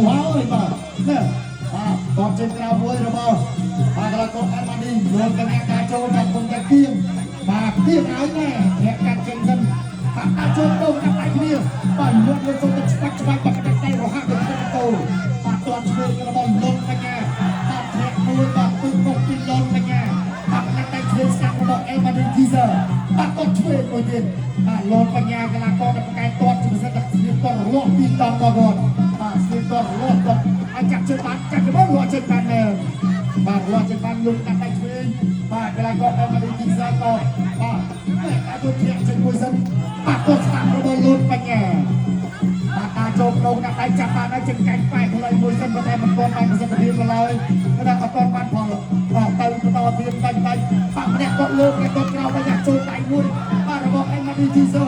ហើយបាទនេះបាទតបជាក្រៅមួយរបស់បាទកន្លងកូនអាម៉ាឌីលោកកញ្ញាការចូលមកគុំតែគៀងបាទគៀងហើយណែអ្នកកាត់ចេញសិនបាទការចូលទៅកាត់ដៃគ្នាបាទលោកលោកសុំទៅច្បាច់បាទកាត់ដៃរហ័សទៅទៅបាទតន់ឆ្វេងរបស់លោកកញ្ញាបាទធ្លាក់មួយបាទពឹងមកពីលោកកញ្ញាបាទកាត់ដៃឆ្វេងស្កាត់របស់អេម៉ាឌីធីសើបាទតន់ឆ្វេងមួយទៀតបាទលោកកញ្ញាកន្លងកូនប្រកែកទាត់ជាពិសេសស្លៀកទាត់រស់ពីតង់មកគាត់បាទស្លៀកទាត់រស់គាត់អាចចាក់ជើងបានចាក់ទៅរស់ជើងបានបាទរស់ជើងបានលោកកាត់ដៃឆ្វេងបាទកន្លងកូនអេម៉ាឌីធីសើក៏បាទអាចទៅធ្លាក់ជើងមួយសិនបាទគាត់ស្ដាប់របស់លោកកញ្ញាបាទការចូលក្នុងកាត់ដៃចាប់បានហើយជើងកាច់បែកផ្លូវមួយសិនប៉ុន្តែមិនទាន់បានប្រសិទ្ធភាពឡើយគាត់អត់ទាន់បានផលបាទទៅបន្តទៀតបាច់បាទម្នាក់គាត់លើកគាត់ក្រោមមកចូលដៃមួយបាទរបស់អេម៉ាឌីធីសើ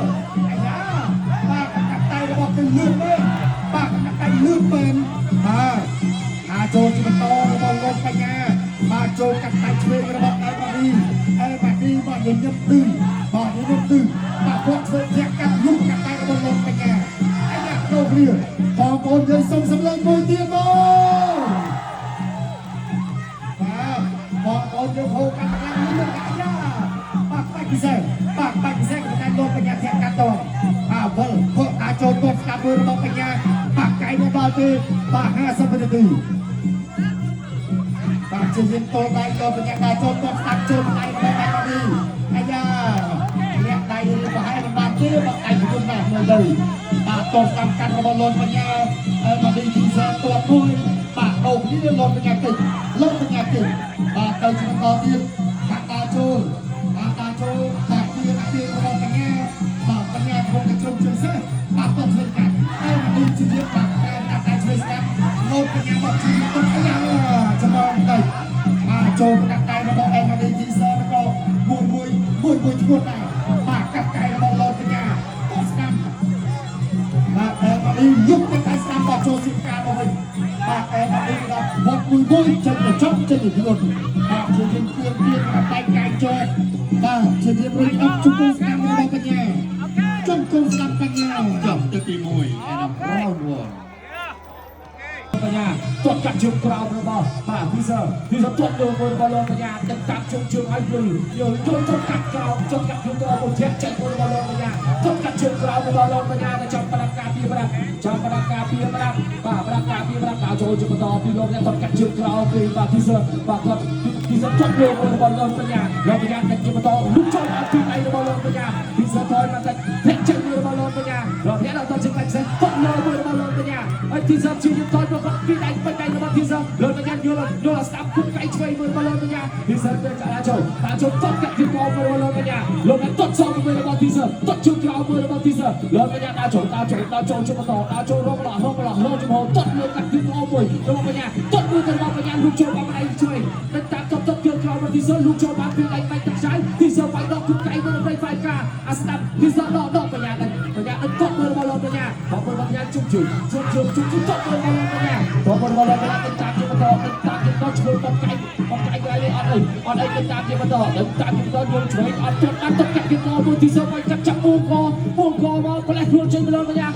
អាយ៉ាបាទកាត់ដៃរបស់គឺលឿនមែនបាទកាត់ដៃលឿនមែនបាទការចូលជាបន្តរបស់លោកបញ្ញាបាទចូលកាត់ដៃឆ្វេងរបស់អេម៉ាឌីបាទញញឹមទឺបាទញញឹមទឺបាទគាត់ធ្វើធាក់កាត់លុកកាត់ដៃរបស់លោកបញ្ញាអាយ៉ាចូលគ្នាបងប្អូនយើងសូមសម្លេងមួយទៀតមកបាទបងប្អូនយើងហូបកាត់ខ្លាំងនេះអាយ៉ាបាទបាច់ពិសេសតែលោកបញ្ញាធាក់កាត់តវិលធ្វើការចូលទាត់ស្ដាប់មួយរបស់បញ្ញាបាទកែមកដល់ទេបាទ50វិនាទីបាទជារៀងតូនដៃលោកបញ្ញាការចូលទាត់ស្ដាប់ចូលដៃរបស់អេម៉ាឌីអាយ៉ាលាក់ដៃប្រហែលមិនបានទេបាទដៃខ្លួនបាទមើលទៅបាទទាត់ស្ដាប់កាត់របស់លោកបញ្ញាអេម៉ាឌីទីសើទាត់មួយបាទអូនេះលោកបញ្ញាតិចបាទទៅជាបន្តទៀតបាទការចូលបាទពីរបស់បញ្ញាបាទបញ្ញាគង់តែក្រុមជើងសេះបាទទៅធ្វើកាត់ហើយមកជាទៀតបាទការតែឆ្វេងស្ដាប់លោកបញ្ញាមកជួយទៅអាយ៉ាចំណងទៅបាទចូលកាត់ដៃរបស់អេម៉ាឌីធីសើក៏មួយឈួតដែរបាទកាត់ដៃរបស់លោកបញ្ញាទៅស្ដាប់បាទអេម៉ាឌីយុបទៅស្ដាប់បាទចូលសិកាមកវិញបាទអេម៉ាឌីដល់វត្តមួយចិត្តទៅចប់ចិត្តទៅខ្លួនបាទជាយើងគៀងកាត់ដៃកាយចូលបាទជារៀបរៀងអត់ជុំស្ដាប់របស់បញ្ញាជុំស្ដាប់បញ្ញាចប់ទៅទី1 and round 1បញ្ញាទាត់កាត់ជើងក្រោមរបស់បាទធីសើទាត់លើមួយរបស់លោកបញ្ញាទឹកកាត់ជើងឲ្យយល់ចូលកាត់ក្រោមចូលកាត់ជើងក្រោមមកធាក់ចេញមួយរបស់លោកបញ្ញាទាត់កាត់ជើងក្រោមរបស់លោកបញ្ញាទៅចាប់ប្រដាប់ការពារប្រដាប់បាទប្រដាប់ការពារប្រដាប់ដល់ចូលជាបន្តពីលោកអ្នកទាត់កាត់ជើងក្រោមពីបាទធីសើបាទគាត់ទីសទាត់លើមួយរបស់លោកបញ្ញាតែជាបន្តលុបចូលអត់ពីដៃរបស់លោកបញ្ញាទីសថយមកតែធាក់ចេញមួយរបស់លោកបញ្ញាអ្នកដល់ទៅជាកាច់ផ្សេងទាត់លើមួយរបស់លោកបញ្ញាហើយទីសជាយន្តថយមកពីដៃរបស់ទីសលោកបញ្ញាយល់ស្ដាប់គុំកៃឆ្វេងមួយរបស់លោកបញ្ញាទីសទៅចូលតាចូលទាត់កាត់ទីកោមួយរបស់លោកបញ្ញាលោកអ្នកទាត់សងមួយរបស់ទីសទាត់ជើងក្រោមមួយរបស់ទីសលោកបញ្ញាដើរចូលជាបន្តដើរចូលរងចំហទាត់លើកាត់ទីកោមួយរបស់បញ្ញាទាត់មួយរបស់បញ្ញាលុបចូលមកដៃឆ្វេងតែតាមទាត់ជើងក្រោមរបស់ទីសលុបចូលមកពីដៃបែកទឹកឆ្អែតទីសបាយដកគុំកៃមួយរបស់ហ្វាយកាអាស្ដាប់ទីសដកបញ្ញាទាត់មួយរបស់លោកបញ្ញាបងប្អូនបញ្ញាជុំទាត់មួយរបស់លោកបញ្ញាបងប្អូនរបស់លោកបញ្ញាតាមជាបន្តឈ្មោះបកកៃអត់អីទៅតាមជាបន្តយល់ឆ្វេងអត់ទាត់កាត់កាត់ទីកោមួយទីសបាយកាត់ចាប់ពូកមកផ្លែខ្លួនចេញទៅលោកបញ្ញា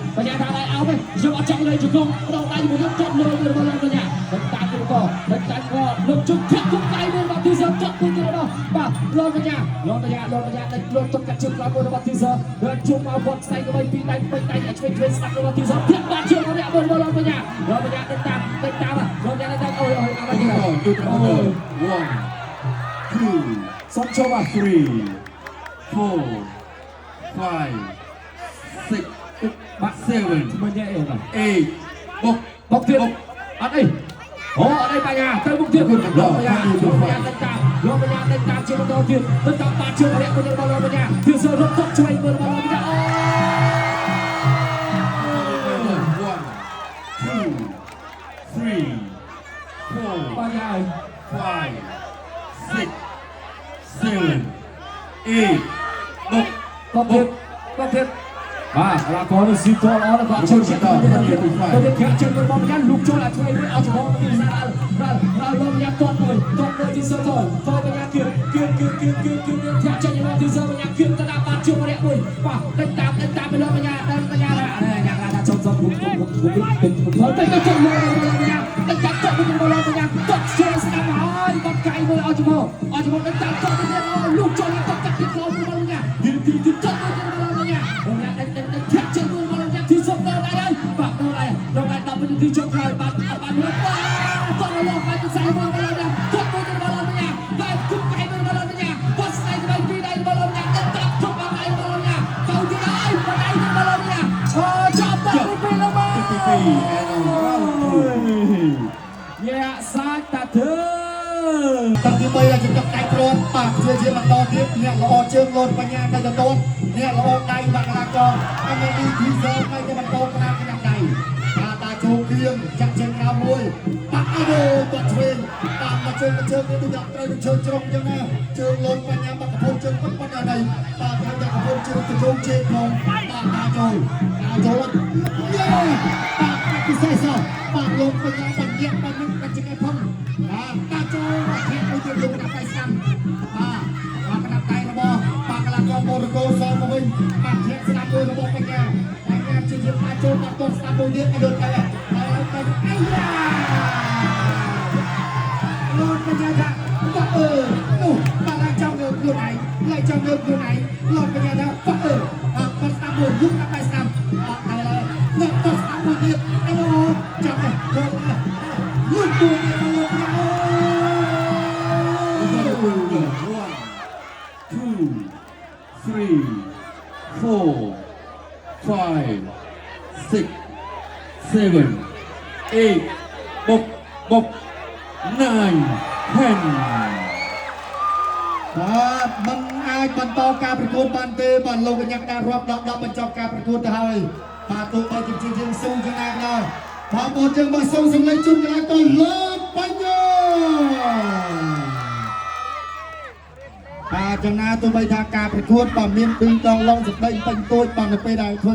ថាដៃអោបខ្ញុំអត់ចង់លេងជង្គង់ដកដៃមួយទាត់លើរបស់លោកបញ្ញាតាមជាបន្តលោកជុំធាក់គុំកៃមួយរបស់ទីសទាត់មួយទៀតបាទលោកបញ្ញាតែលោកទាត់កាត់ជើងក្រោមរបស់ទីសដើរជុំមកវត្តស្អីក៏បីពីដៃពេញដៃឆ្វេងស្ដាប់របស់ទីសធាក់បាត់ជើងរបស់លោកបញ្ញាទៅតាមលោកបញ្ញាទៅអូយអាមកទី1 2 សុំចូលមក3 4 5 6 បាក់7មិនញ៉ែអីបាទបុកទៀតអត់អីអត់អីបញ្ញាទៅមុខទៀតលោកបញ្ញាទៅតាមជាបន្តទៀតទៅតាមបាត់ជើងរបស់លោកបញ្ញាទីសរត់ទាត់ឆ្វេងរបស់លោកបញ្ញាបញ្ញា5 6 7 8បុកទៀតបាទឡាកូនស៊ីតអត់គាត់ជើងទៅធាក់ជើងរបស់បញ្ញាលុបចូលអាឆ្វេងអត់ចំហទីសាដល់លោកបញ្ញាទាត់មួយទីសតបញ្ញាគៀបធាក់ចេញមកទីសបញ្ញាគៀបទៅដល់បាត់ជើងម្នាក់មួយបាទទៅតាមទៅលោកបញ្ញាដល់បញ្ញាយ៉ាងណាចូលគុំទៅចុះមក អត់ចំអត់ចំដល់តាមចុះទៅលោកចុះទៅកាត់ទីក្លោមកលោកញ៉ាទីចុះទៅលោកញ៉ាលោកញ៉ាតែធាក់ជើងមកលោកញ៉ាទីសុំដល់ដៃហើយបាក់ដល់ដៃដល់ដៃដល់ទៅទីចុះក្រោយបាត់បាត់លោកបាត់ទៅលោកបាត់ទៅស្អីមកលោកញ៉ាគាត់ទៅលោកញ៉ាបាត់គុកកៃមកលោកញ៉ាគាត់ស្អីទៅពីដៃមកលោកញ៉ាតែតាប់ជុំបាត់ដៃមកលោកញ៉ាទៅទីដៃបាត់ដៃមកលោកញ៉ាចាប់ទៅពីលោកមកយ៉ាសាច់តាធើតាំងពីបីដល់ជំដៃព្រួនបាក់ជាបន្តទៀតអ្នកល្អជើងលោតបញ្ញាទៅទៅអ្នកល្អដៃបាក់កលាកអមេឌីធីសើទៅបន្តក្រាបក្នុងដៃតាជោគៀងចាក់ជើងកៅមួយបាក់អីទៅគាត់ឆ្វេងតាមមកជើងទៅដាក់ត្រូវនឹងជើងជ្រុងអញ្ចឹងណាជើងលោតបញ្ញាបាក់កពុំជើងប៉ុណ្ណឹងដែរបាទត្រូវតែកពុំជើងទៅជោគជេរក្នុងតាចូលយ៉ាបាក់ពិសេសបាក់លោកបញ្ញាបញ្ជាក់បាននឹងកាច់កែផងតាចូលធាក់មួយទៀតលោកដាក់ដៃស្ដាំបាទកណ្ដាប់ដៃរបស់បាក់កលាកមរកោសមកវិញបាក់ធាក់ស្ដាំមួយរបស់បញ្ញាជាជាតាចូលបាក់ទៅស្ដាំមួយទៀតឲ្យដូចតែអាយ៉ាលោកបញ្ញាថាបាក់នោះបាក់ឡើងចំលើខ្លួនឯងឡើងចំលើខ្លួនឯងលោកបញ្ញាថាបាក់បាក់ស្ដាំមួយយុគដាក់ដៃស្ដាំហើយលោកទៅស្ដាំមួយទៀតអូចាំទៅលោកទូលោកញ៉ា 1 2 3 4 5 6 7 8 buck 9 10បាទមិនអាចបន្តការប្រកួតបានទេបាទលោកកញ្ញាបានរាប់10បញ្ចប់ការប្រកួតទៅហើយបាទទោះបីជាយើងស៊ូយ៉ាងណាក៏ដោយបងប្អូនយើងមកសូមសម្លេងជូនកន្លែងទៅលោកបញ្ញាបាទចំណាទោះបីថាការប្រកួតក៏មានពីរដងឡងសម្ដីពេញទួចបាទនៅពេលដែលធ្វើ